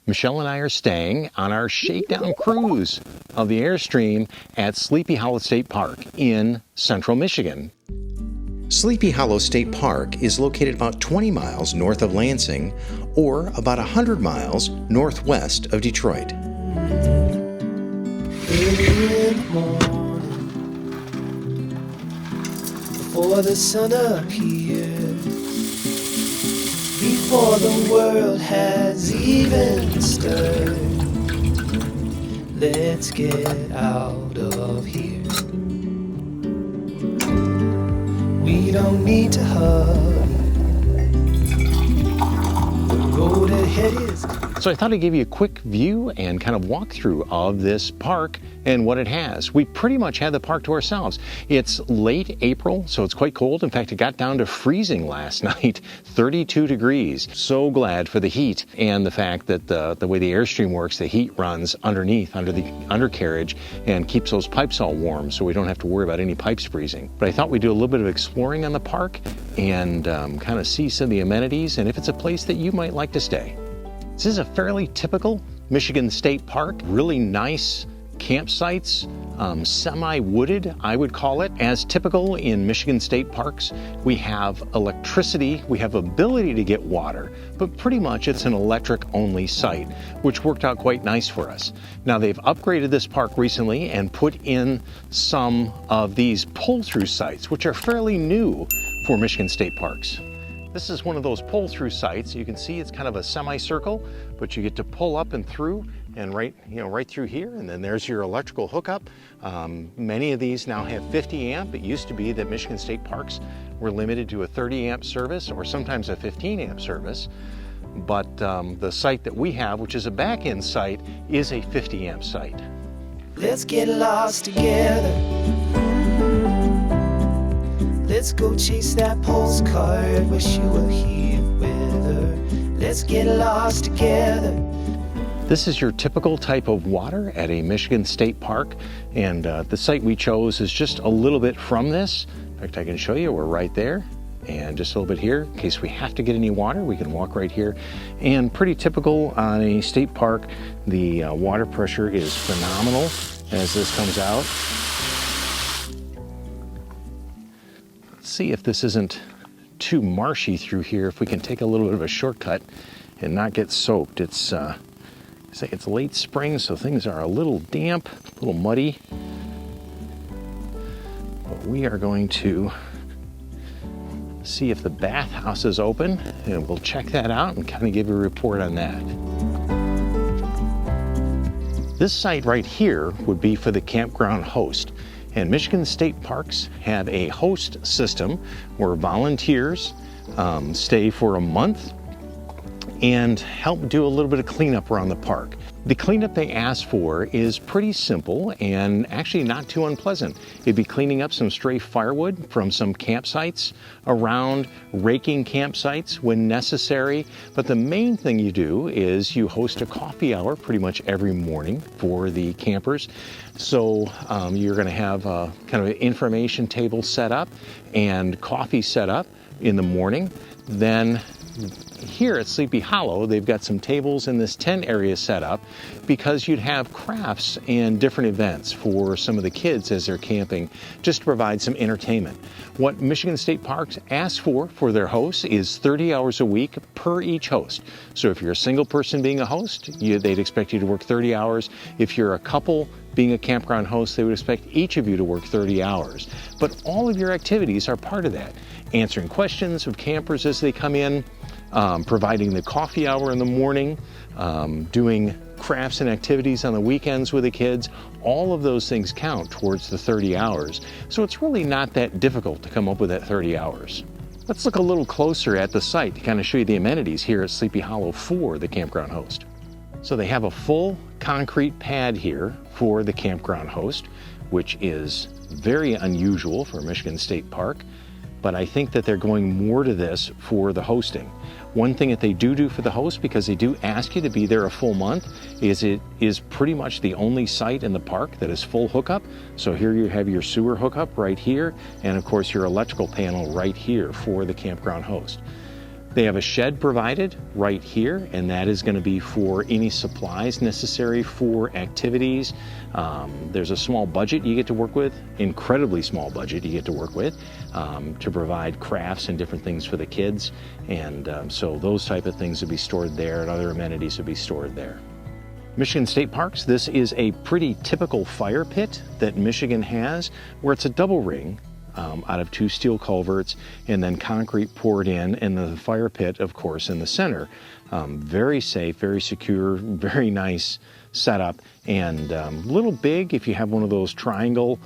Michelle and I are staying on our shakedown cruise of the Airstream at Sleepy Hollow State Park in central Michigan. Sleepy Hollow State Park is located about 20 miles north of Lansing or about 100 miles northwest of Detroit. Before the sun appears, before the world has even stirred, let's get out of here. We don't need to hurry. The road ahead is... So I thought I'd give you a quick view and kind of walkthrough of this park and what it has. We pretty much had the park to ourselves. It's late April, so it's quite cold. In fact, it got down to freezing last night, 32 degrees. So glad for the heat and the fact that the way the Airstream works, the heat runs underneath, under the undercarriage, and keeps those pipes all warm, so we don't have to worry about any pipes freezing. But I thought we'd do a little bit of exploring on the park and kind of see some of the amenities and if it's a place that you might like to stay. This is a fairly typical Michigan State Park, really nice campsites, semi-wooded, I would call it. As typical in Michigan State Parks, we have electricity, we have ability to get water, but pretty much it's an electric-only site, which worked out quite nice for us. Now they've upgraded this park recently and put in some of these pull-through sites, which are fairly new for Michigan State Parks. This is one of those pull-through sites. You can see it's kind of a semicircle, but you get to pull up and through and right through here, and then there's your electrical hookup. Many of these now have 50 amp. It used to be that Michigan State Parks were limited to a 30 amp service or sometimes a 15 amp service. But the site that we have, which is a back-end site, is a 50 amp site. Let's get lost together. Let's go chase that postcard. Wish you were here with her. Let's get lost together. This is your typical type of water at a Michigan State Park, and the site we chose is just a little bit from this. In fact, I can show you, we're right there, and just a little bit here. In case we have to get any water, we can walk right here. And pretty typical on a state park, the water pressure is phenomenal as this comes out. See if this isn't too marshy through here, if we can take a little bit of a shortcut and not get soaked. It's say it's late spring, so things are a little damp, a little muddy. But we are going to see if the bathhouse is open, and we'll check that out and kind of give you a report on that. This site right here would be for the campground host. And Michigan State Parks have a host system where volunteers stay for a month and help do a little bit of cleanup around the park. The cleanup they ask for is pretty simple and actually not too unpleasant. It'd be cleaning up some stray firewood from some campsites around, raking campsites when necessary. But the main thing you do is you host a coffee hour pretty much every morning for the campers. So you're going to have a kind of an information table set up and coffee set up in the morning. Then here at Sleepy Hollow, they've got some tables in this tent area set up because you'd have crafts and different events for some of the kids as they're camping, just to provide some entertainment. What Michigan State Parks asks for their hosts is 30 hours a week per each host. So if you're a single person being a host, they'd expect you to work 30 hours. If you're a couple being a campground host, they would expect each of you to work 30 hours. But all of your activities are part of that. Answering questions of campers as they come in, providing the coffee hour in the morning, doing crafts and activities on the weekends with the kids. All of those things count towards the 30 hours. So it's really not that difficult to come up with that 30 hours. Let's look a little closer at the site to kind of show you the amenities here at Sleepy Hollow for the campground host. So they have a full concrete pad here for the campground host, which is very unusual for Michigan State Park. But I think that they're going more to this for the hosting. One thing that they do for the host, because they do ask you to be there a full month, is it is pretty much the only site in the park that is full hookup. So here you have your sewer hookup right here, and of course your electrical panel right here for the campground host. They have a shed provided right here, and that is going to be for any supplies necessary for activities. There's a small budget you get to work with, incredibly small budget you get to work with, to provide crafts and different things for the kids. And so those type of things would be stored there, and other amenities would be stored there. Michigan State Parks, this is a pretty typical fire pit that Michigan has, where it's a double ring out of 2 steel culverts and then concrete poured in, and the fire pit, of course, in the center. Very safe, very secure, very nice setup, and a little big if you have one of those triangle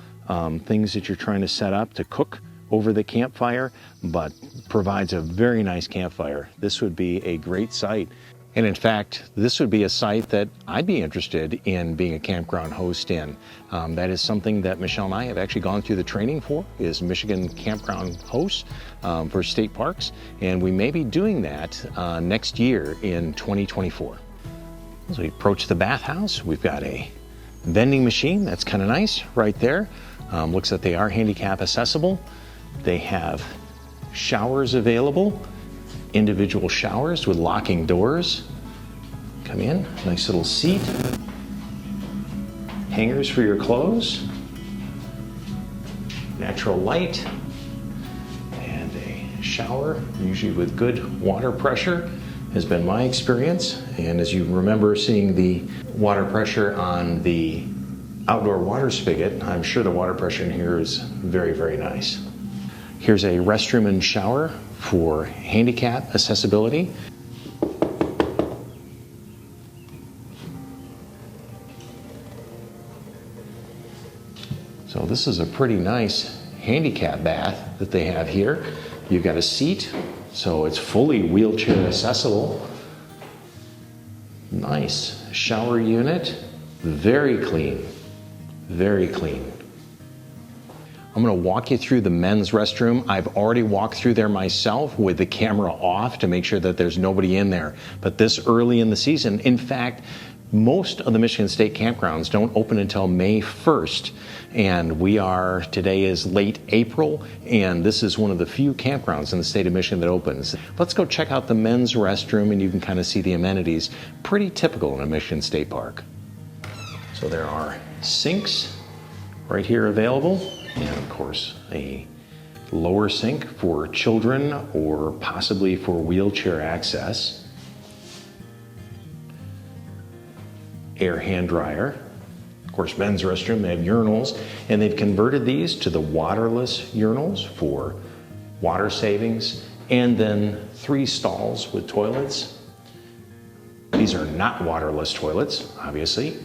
things that you're trying to set up to cook over the campfire, but provides a very nice campfire. This would be a great site. And in fact, this would be a site that I'd be interested in being a campground host in. That is something that Michelle and I have actually gone through the training for, is Michigan campground hosts for state parks. And we may be doing that next year in 2024. As we approach the bathhouse, we've got a vending machine. That's kind of nice right there. Looks like they are handicap accessible. They have showers available. Individual showers with locking doors. Come in, nice little seat. Hangers for your clothes. Natural light. And a shower, usually with good water pressure, has been my experience. And as you remember seeing the water pressure on the outdoor water spigot, I'm sure the water pressure in here is very, very nice. Here's a restroom and shower for handicap accessibility. So this is a pretty nice handicap bath that they have here. You've got a seat, so it's fully wheelchair accessible. Nice shower unit, very clean, very clean. I'm going to walk you through the men's restroom. I've already walked through there myself with the camera off to make sure that there's nobody in there. But this early in the season, in fact, most of the Michigan State campgrounds don't open until May 1st. And today is late April, and this is one of the few campgrounds in the state of Michigan that opens. Let's go check out the men's restroom, and you can kind of see the amenities. Pretty typical in a Michigan State park. So there are sinks right here available. And of course, a lower sink for children or possibly for wheelchair access. Air hand dryer. Of course, men's restroom, they have urinals, and they've converted these to the waterless urinals for water savings, and then 3 stalls with toilets. These are not waterless toilets, obviously.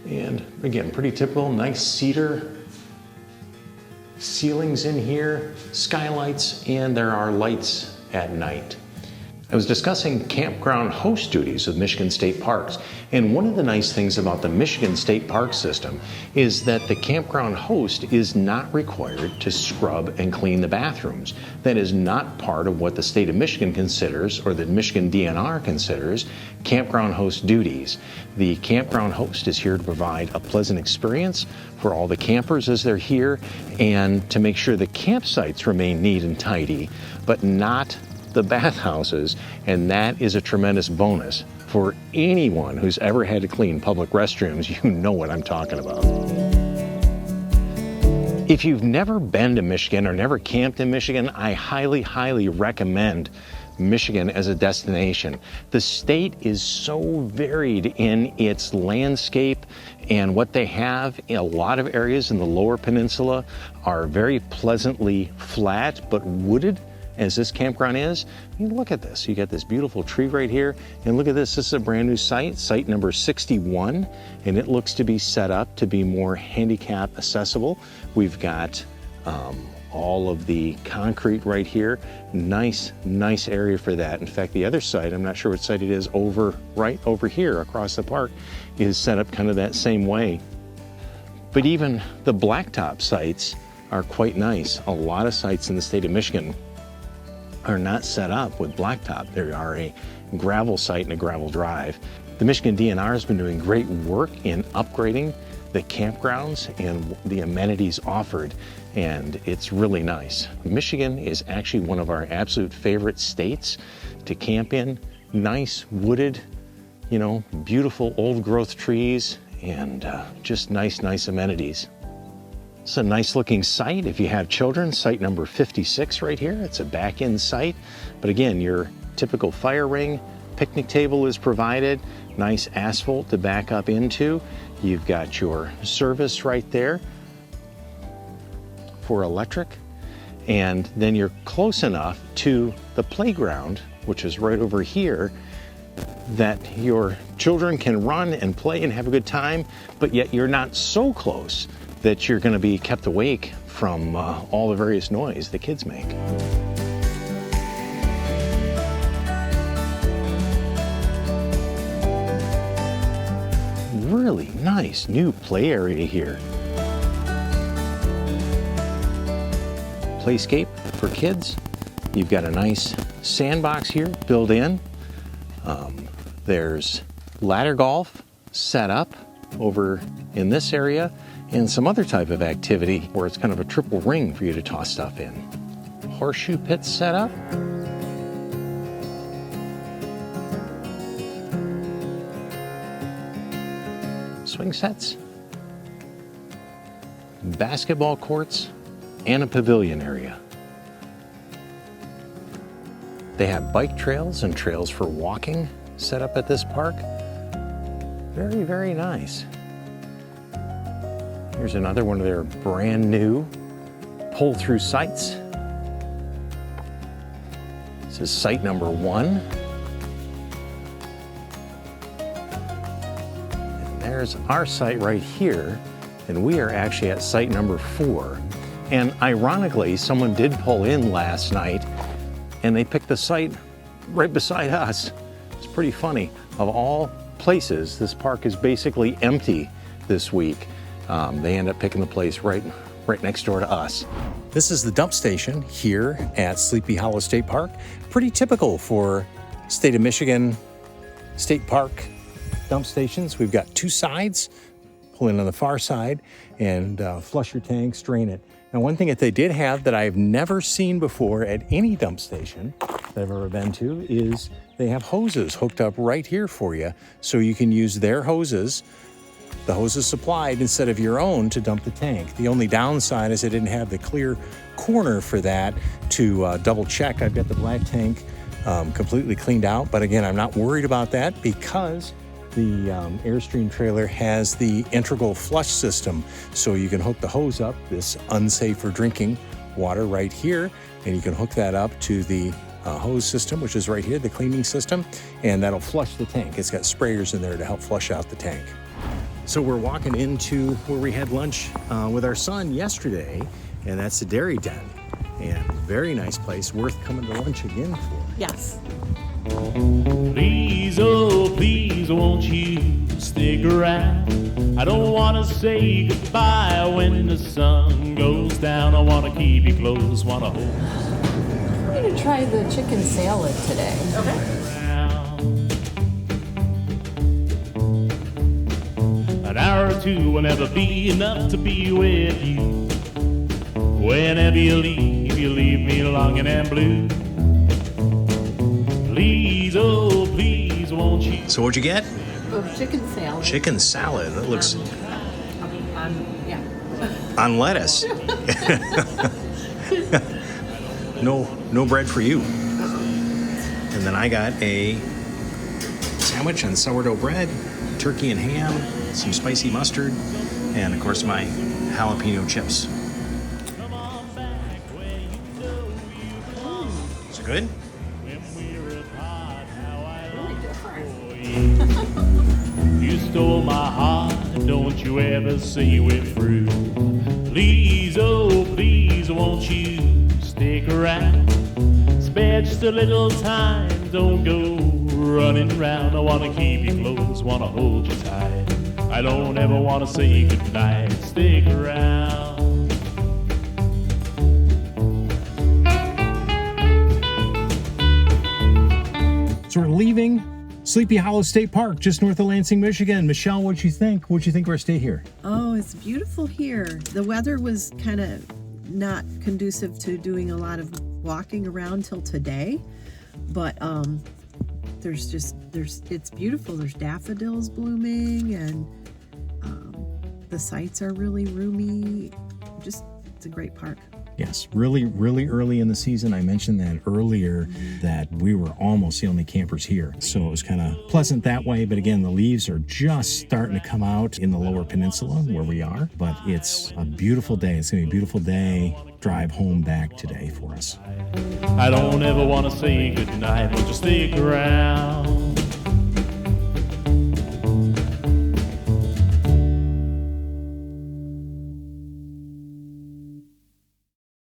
And again, pretty typical, nice cedar ceilings in here, skylights, and there are lights at night. I was discussing campground host duties of Michigan State Parks, and one of the nice things about the Michigan State Park system is that the campground host is not required to scrub and clean the bathrooms. That is not part of what the state of Michigan considers, or the Michigan DNR considers, campground host duties. The campground host is here to provide a pleasant experience for all the campers as they're here, and to make sure the campsites remain neat and tidy, but not the bathhouses, and that is a tremendous bonus. For anyone who's ever had to clean public restrooms, you know what I'm talking about. If you've never been to Michigan or never camped in Michigan, I highly, highly recommend Michigan as a destination. The state is so varied in its landscape, and what they have in a lot of areas in the lower peninsula are very pleasantly flat but wooded, as this campground is. You look at this. You got this beautiful tree right here, and look at this. This is a brand new site number 61, and it looks to be set up to be more handicap accessible. We've got all of the concrete right here. Nice area for that. In fact, the other site, I'm not sure what site it is, right over here across the park, is set up kind of that same way. But even the blacktop sites are quite nice. A lot of sites in the state of Michigan are not set up with blacktop. There are a gravel site and a gravel drive. The Michigan DNR has been doing great work in upgrading the campgrounds and the amenities offered, and it's really nice. Michigan is actually one of our absolute favorite states to camp in. Nice wooded, you know, beautiful old growth trees, and just nice amenities. It's a nice looking site if you have children. Site number 56 right here. It's a back-end site, but again, your typical fire ring, picnic table is provided, nice asphalt to back up into. You've got your service right there for electric, and then you're close enough to the playground, which is right over here, that your children can run and play and have a good time, but yet you're not so close that you're going to be kept awake from all the various noise the kids make. Really nice new play area here. Playscape for kids. You've got a nice sandbox here built in. There's ladder golf set up over in this area, and some other type of activity where it's kind of a triple ring for you to toss stuff in. Horseshoe pits set up. Swing sets. Basketball courts and a pavilion area. They have bike trails and trails for walking set up at this park. Very nice. Here's another one of their brand new pull-through sites. This is site number 1. And there's our site right here, and we are actually at site number 4. And ironically, someone did pull in last night, and they picked the site right beside us. It's pretty funny. Of all places, this park is basically empty this week. They end up picking the place right next door to us. This is the dump station here at Sleepy Hollow State Park. Pretty typical for state of Michigan state park dump stations. We've got 2 sides. Pull in on the far side and flush your tanks, drain it. Now, one thing that they did have that I've never seen before at any dump station that I've ever been to is they have hoses hooked up right here for you, so you can use their hoses, the hoses supplied, instead of your own to dump the tank. The only downside is they didn't have the clear corner for that to double check. I've got the black tank completely cleaned out, but again, I'm not worried about that because the Airstream trailer has the integral flush system, so you can hook the hose up, this unsafe for drinking water right here, and you can hook that up to the hose system, which is right here, the cleaning system, and that'll flush the tank. It's got sprayers in there to help flush out the tank. So we're walking into where we had lunch with our son yesterday, and that's the Dairy Den. And very nice place, worth coming to lunch again for. Yes. Please, oh please, won't you stick around? I don't want to say goodbye when the sun goes down. I want to keep you close, want to hold you. I'm going to try the chicken salad today. Okay. An hour or 2 will never be enough to be with you. Whenever you leave me longing and blue. Please, oh please, won't you? So what'd you get? Chicken salad. Chicken salad. That looks Yeah. on lettuce. No bread for you. And then I got a sandwich on sourdough bread, turkey and ham, some spicy mustard, and of course my jalapeno chips. Is it good? You stole my heart, don't you ever say we're through. Please, oh please, won't you stick around? Spare just a little time, don't go running round. I wanna keep you close, wanna hold you tight. I don't ever wanna say goodnight, stick around. So we're leaving Sleepy Hollow State Park, just north of Lansing, Michigan. Michelle, what'd you think? What'd you think of our stay here? Oh, it's beautiful here. The weather was kind of not conducive to doing a lot of walking around till today, but it's beautiful. There's daffodils blooming, and the sites are really roomy. It's a great park. Yes, really, really early in the season. I mentioned that earlier, that we were almost the only campers here. So it was kind of pleasant that way. But again, the leaves are just starting to come out in the lower peninsula where we are. But it's a beautiful day. It's going to be a beautiful day. Drive home back today for us. I don't ever want to say goodnight, but just stick around.